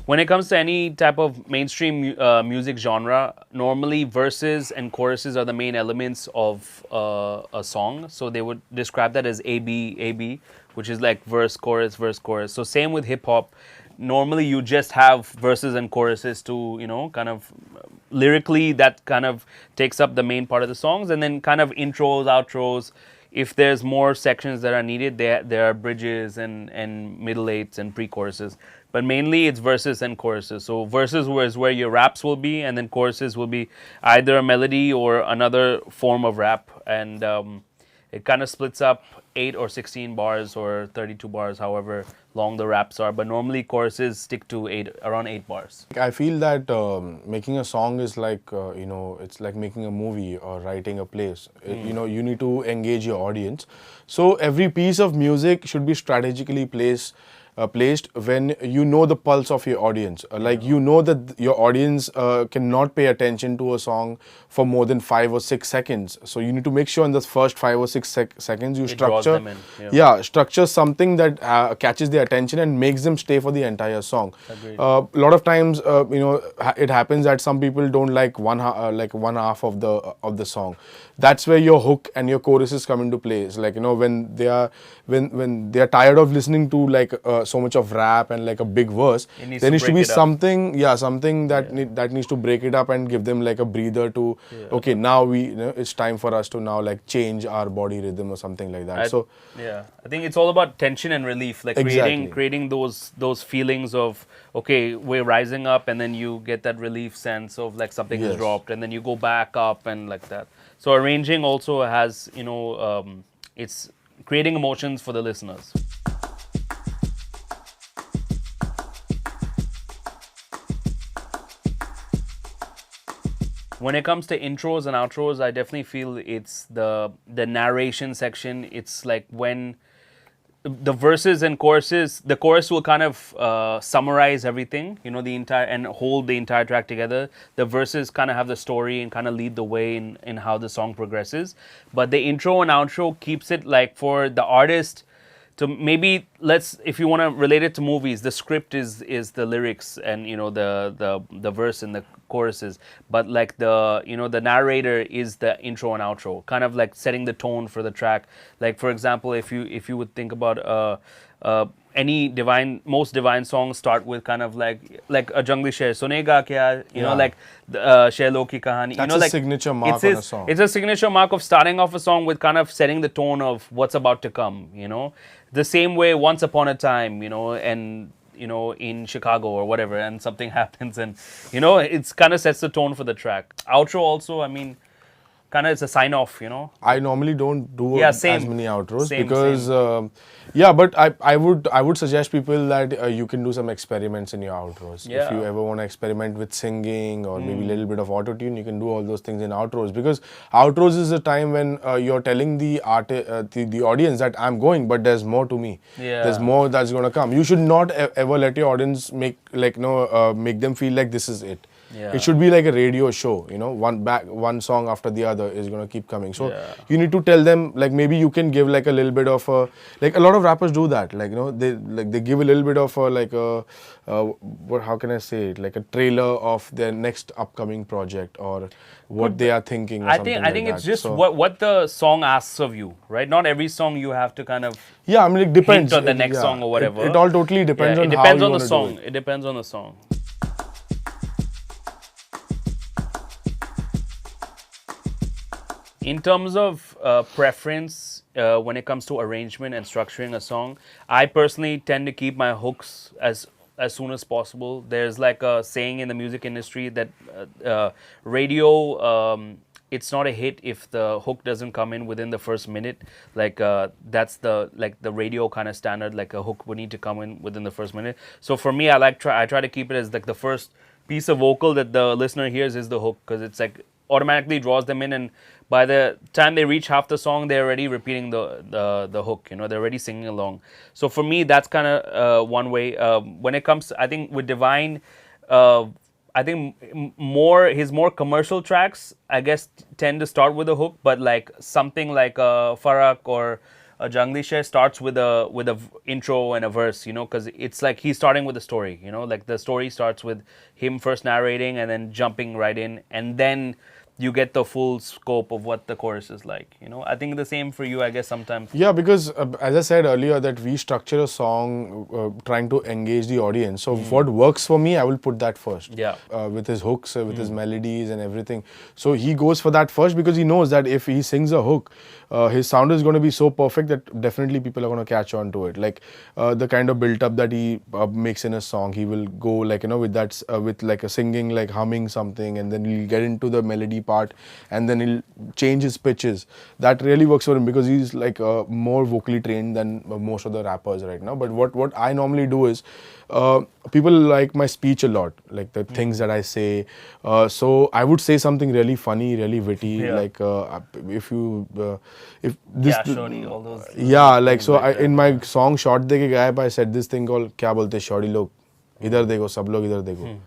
When it comes to any type of mainstream music genre, normally verses and choruses are the main elements of a song. So they would describe that as AB, AB, which is like verse, chorus, verse, chorus. So same with hip hop. Normally you just have verses and choruses to, kind of lyrically that kind of takes up the main part of the songs, and then kind of intros, outros. If there's more sections that are needed, there are bridges and middle eights and pre-choruses. But mainly it's verses and choruses. So verses is where your raps will be, and then choruses will be either a melody or another form of rap. And it kind of splits up 8 or 16 bars or 32 bars, however long the raps are. But normally choruses stick to around 8 bars. I feel that making a song is like, it's like making a movie or writing a play. You need to engage your audience. So every piece of music should be strategically placed when you know the pulse of your audience. Like you know that your audience cannot pay attention to a song for more than 5 or 6 seconds. So you need to make sure in the first 5 or 6 seconds you structure, structure something that catches their attention and makes them stay for the entire song. A lot of times, it happens that some people don't like one half of the song. That's where your hook and your choruses come into play. It's like, when they are tired of listening to like so much of rap and like a big verse, there needs to be something that needs to break it up and give them like a breather to okay, now it's time for us to now like change our body rhythm or something like that. I think it's all about tension and relief, like creating those feelings of, okay, we're rising up, and then you get that relief sense of like something is dropped, and then you go back up and like that. So arranging also has, it's creating emotions for the listeners. When it comes to intros and outros, I definitely feel it's the narration section. It's like when the verses and choruses, the chorus will kind of summarize everything, the entire, and hold the entire track together. The verses kind of have the story and kind of lead the way in how the song progresses. But the intro and outro keeps it like for the artist to maybe, if you want to relate it to movies, the script is the lyrics and the verse and the choruses, but like the narrator is the intro and outro, kind of like setting the tone for the track. Like for example, if you would think about any most divine songs start with kind of like a jungli sher sunega kya, like Shelo ki kahani. That's a signature mark on a song. It's a signature mark of starting off a song with kind of setting the tone of what's about to come. The same way Once Upon a Time, and in Chicago or whatever, and something happens, and it's kind of sets the tone for the track. Outro also, I mean, kind of it's a sign off. I normally don't do as many outros because but I would suggest people that you can do some experiments in your outros. If you ever want to experiment with singing or maybe a little bit of auto tune, you can do all those things in outros, because outros is a time when you're telling the audience that I'm going, but there's more to me. There's more that's going to come. You should not ever let your audience make them feel like this is it. It should be like a radio show, one song after the other is going to keep coming. So you need to tell them, like, maybe you can give like a little bit of like a lot of rappers do that, they give a little bit of how can I say it, like a trailer of their next upcoming project or what they are thinking or something I think it's just what the song asks of you, right? Not every song you have to kind of I mean, it depends on the next song or whatever. It all totally depends on it depends how on you the song. It depends on the song. In terms of preference, when it comes to arrangement and structuring a song, I personally tend to keep my hooks as soon as possible. There's like a saying in the music industry that radio, it's not a hit if the hook doesn't come in within the first minute. Like that's the radio kind of standard. Like a hook would need to come in within the first minute. So for me, I try to keep it as like the first piece of vocal that the listener hears is the hook, because it's like automatically draws them in, and by the time they reach half the song, they're already repeating the hook. They're already singing along. So for me, that's kind of one way. When it comes, I think with Divine, I think his more commercial tracks, I guess, tend to start with a hook, but like something like Farak or Junglisher starts with a intro and a verse, because it's like he's starting with a story, like the story starts with him first narrating and then jumping right in, and then you get the full scope of what the chorus is like. I think the same for you, I guess, sometimes. Yeah, because as I said earlier, that we structure a song trying to engage the audience. So what works for me, I will put that first. Yeah. With his hooks, with his melodies and everything. So he goes for that first because he knows that if he sings a hook, his sound is going to be so perfect that definitely people are going to catch on to it. Like the kind of built up that he makes in a song, he will go like with that with like a singing, like humming something, and then he'll get into the melody part, and then he'll change his pitches. That really works for him because he's like more vocally trained than most of the rappers right now. But what I normally do is people like my speech a lot, like the things that I say. So I would say something really funny, really witty, like if this Shorty, all those. yeah, like so in my song Short Deke Gayab, I said this thing called kya bolte shorty log idhar dekho sab log idhar dekho.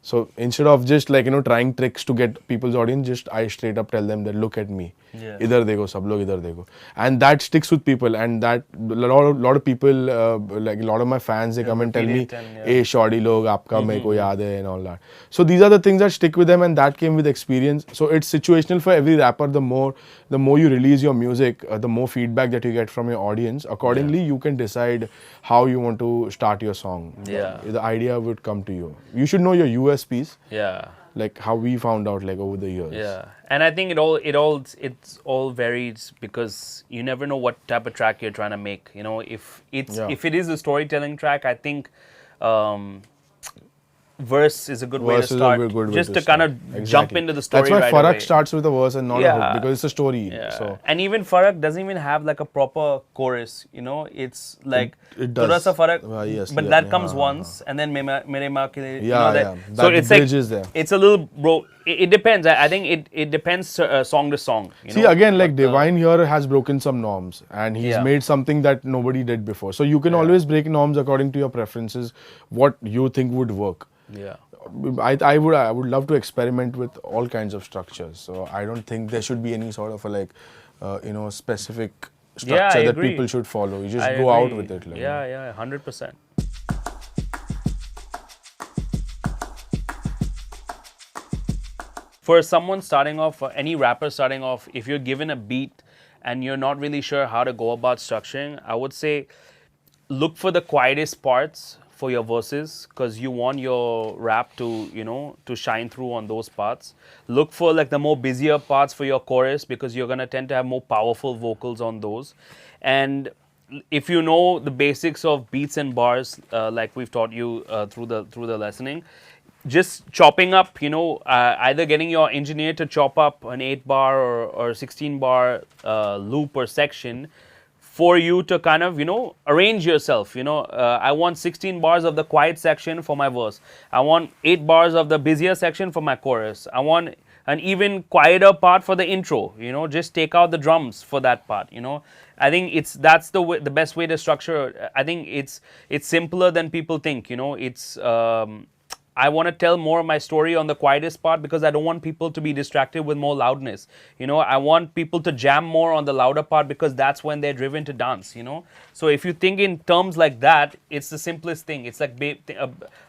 So instead of just like trying tricks to get people's audience, just I straight up tell them that look at me, idhar dekho, sab log idhar dekho, and that sticks with people. And that lot of people, like a lot of my fans, they come and tell me, "Hey, shorty log, aapka mere ko yaad hai," and all that. So these are the things that stick with them, and that came with experience. So it's situational for every rapper. The more you release your music, the more feedback that you get from your audience. Accordingly, you can decide how you want to start your song. Yeah. The idea would come to you. You should know your USPs. Yeah. Like how we found out like over the years. Yeah, and I think it's all varies because you never know what type of track you're trying to make. If it is a storytelling track, I think verse is a good way to start. Just to kind of jump into the story. That's why right Farak away. starts with a verse and not a hook, because it's a story. Yeah. So and even Farak doesn't even have like a proper chorus. It's like it does. Thoda sa Farak, Yes, but that comes once, and then Mere Maa Ke Liye, that so it's bridge like is there. it's a little bro. It depends. I think it depends song to song. See, again, like Divine here has broken some norms, and he's made something that nobody did before. So you can always break norms according to your preferences, what you think would work. Yeah. I would love to experiment with all kinds of structures. So I don't think there should be any sort of a like specific structure that people should follow. You just go out with it. Like, 100%. For someone starting off, any rapper starting off, if you're given a beat and you're not really sure how to go about structuring, I would say look for the quietest parts for your verses, because you want your rap to to shine through on those parts. Look for like the more busier parts for your chorus, because you're going to tend to have more powerful vocals on those. And if you know the basics of beats and bars, like we've taught you through the lessoning, just chopping up, either getting your engineer to chop up an 8-bar or 16-bar loop or section for you to kind of, arrange yourself. I want 16 bars of the quiet section for my verse. I want 8 bars of the busier section for my chorus. I want an even quieter part for the intro. Just take out the drums for that part. I think that's the best way to structure. I think it's simpler than people think. It's I want to tell more of my story on the quietest part, because I don't want people to be distracted with more loudness. I want people to jam more on the louder part, because that's when they're driven to dance. So if you think in terms like that, it's the simplest thing. It's like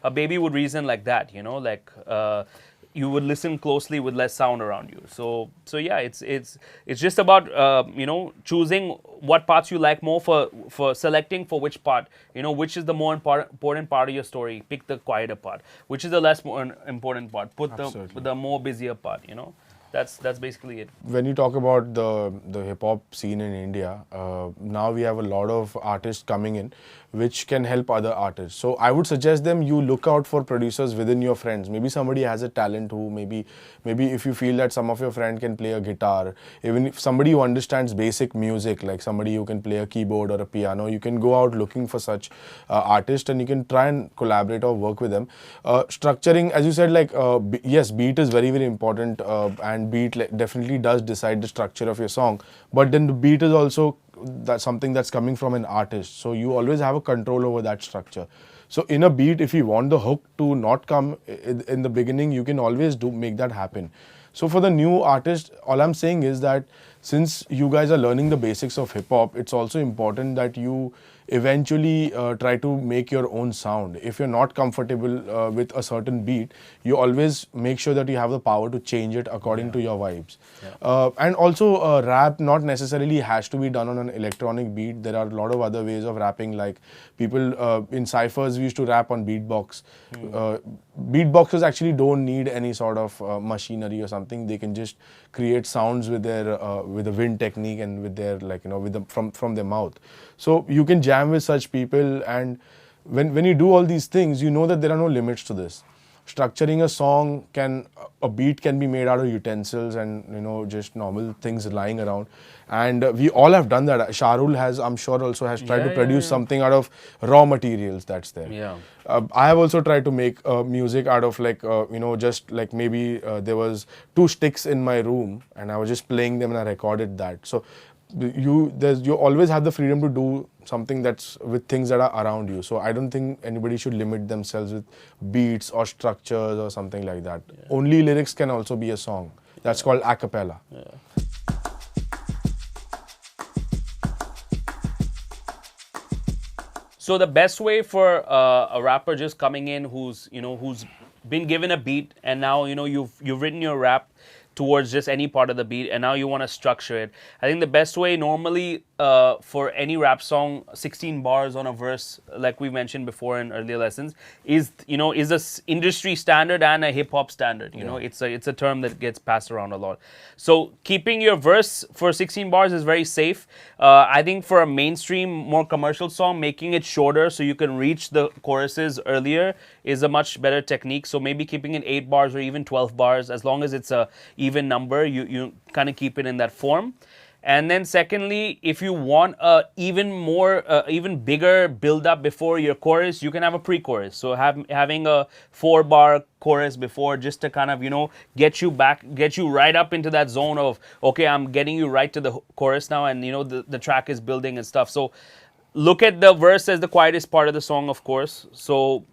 a baby would reason like that. You would listen closely with less sound around you. So yeah, it's just about choosing what parts you like more, for selecting for which part, which is the more important part of your story. Pick the quieter part. Which is the less more important part. Put the more busier part. That's basically it. When you talk about the hip hop scene in India, now we have a lot of artists coming in, which can help other artists. So I would suggest them, you look out for producers within your friends. Maybe somebody has a talent who maybe if you feel that some of your friend can play a guitar, even if somebody who understands basic music, like somebody who can play a keyboard or a piano, you can go out looking for such artists, and you can try and collaborate or work with them. Structuring, as you said, like yes, beat is very, very important, and beat definitely does decide the structure of your song. But then the beat is also something that's coming from an artist, so you always have a control over that structure. So in a beat, if you want the hook to not come in the beginning, you can always make that happen. So for the new artist, all I'm saying is that since you guys are learning the basics of hip hop, it's also important that you eventually try to make your own sound. If you're not comfortable with a certain beat, you always make sure that you have the power to change it according to your vibes. And also rap not necessarily has to be done on an electronic beat. There are a lot of other ways of rapping, like people in cyphers we used to rap on beatbox. Beatboxers actually don't need any sort of machinery or something. They can just create sounds with the wind technique and with their with the from their mouth. So you can jam with such people, and when you do all these things, you know that there are no limits to this. Structuring a song a beat can be made out of utensils and just normal things lying around, and we all have done that. Shahrul has, I'm sure, also has tried to produce something out of raw materials that's there. Yeah. I have also tried to make music out of just like maybe there was 2 sticks in my room and I was just playing them and I recorded that. So you always have the freedom to do something that's with things that are around you. So I don't think anybody should limit themselves with beats or structures or something like that. Only lyrics can also be a song. That's called a cappella. So the best way for a rapper just coming in who's been given a beat, and now you've written your rap towards just any part of the beat, and now you want to structure it. I think the best way normally for any rap song, 16 bars on a verse, like we mentioned before in earlier lessons, is a industry standard and a hip hop standard. It's a term that gets passed around a lot. So keeping your verse for 16 bars is very safe. I think for a mainstream, more commercial song, making it shorter so you can reach the choruses earlier is a much better technique. So maybe keeping it 8 bars or even 12 bars, as long as it's a even number, you kind of keep it in that form. And then secondly, if you want a even bigger build up before your chorus, you can have a pre-chorus. So having a 4-bar chorus before, just to kind of get you right up into that zone of, okay, I'm getting you right to the chorus now, and the track is building and stuff. So look at the verse as the quietest part of the song, of course. So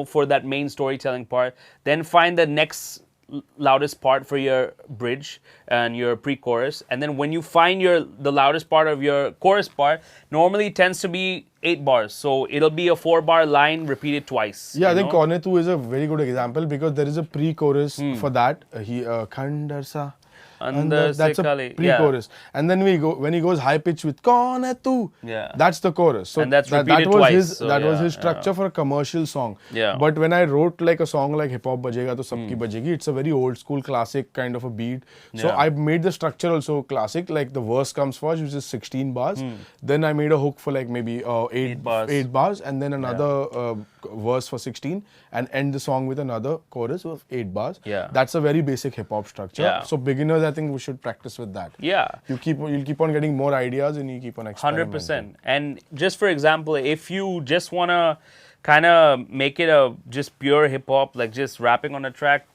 for that main storytelling part, then find the next loudest part for your bridge and your pre-chorus, and then when you find the loudest part of your chorus part, normally it tends to be 8 bars, so it'll be a 4-bar line repeated twice. I think Kone Tu is a very good example, because there is a pre-chorus for that. Khandar sa that's a pre-chorus, and then when he goes high pitch with Kone Tu, that's the chorus. So and that's repeated twice. That was his structure for a commercial song. But when I wrote like a song like Hip Hop Bajega To Sabki Bajegi, it's a very old school classic kind of a beat. So I made the structure also classic. Like the verse comes first, which is 16 bars. Then I made a hook for like maybe 8 bars, and then another verse for 16, and end the song with another chorus of 8 bars. That's a very basic hip hop structure. So beginners, I think we should practice with that. You'll keep on getting more ideas, and you keep on experimenting. 100%. And just for example, if you just want to kind of make it a just pure hip hop, like just rapping on a track,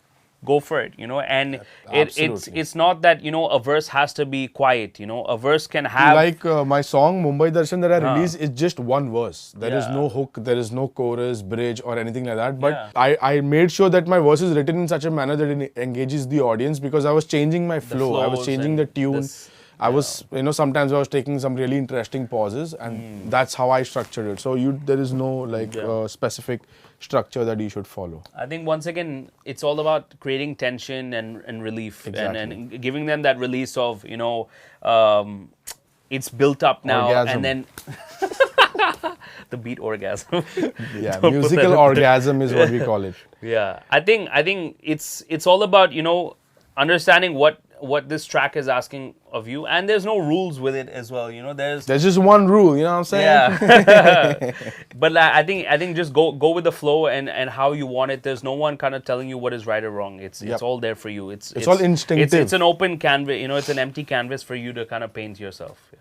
go for it, and it's not that a verse has to be quiet. A verse can have, like my song Mumbai Darshan that I released is just one verse. There is no hook, there is no chorus, bridge or anything like that, but I made sure that my verse is written in such a manner that it engages the audience, because I was changing my flow, I was changing the tune. I was, sometimes I was taking some really interesting pauses, and that's how I structured it. So there is no specific structure that you should follow. I think once again, it's all about creating tension and relief, and giving them that release of, it's built up now, orgasm. And then the beat orgasm. Musical orgasm is what we call it. I think it's all about, understanding what this track is asking of you, and there's no rules with it as well. There's just one rule, you know what I'm saying? But I think just go with the flow and how you want it. There's no one kind of telling you what is right or wrong. It's all there for you. It's all instinctive. It's an open canvas. It's an empty canvas for you to kind of paint yourself.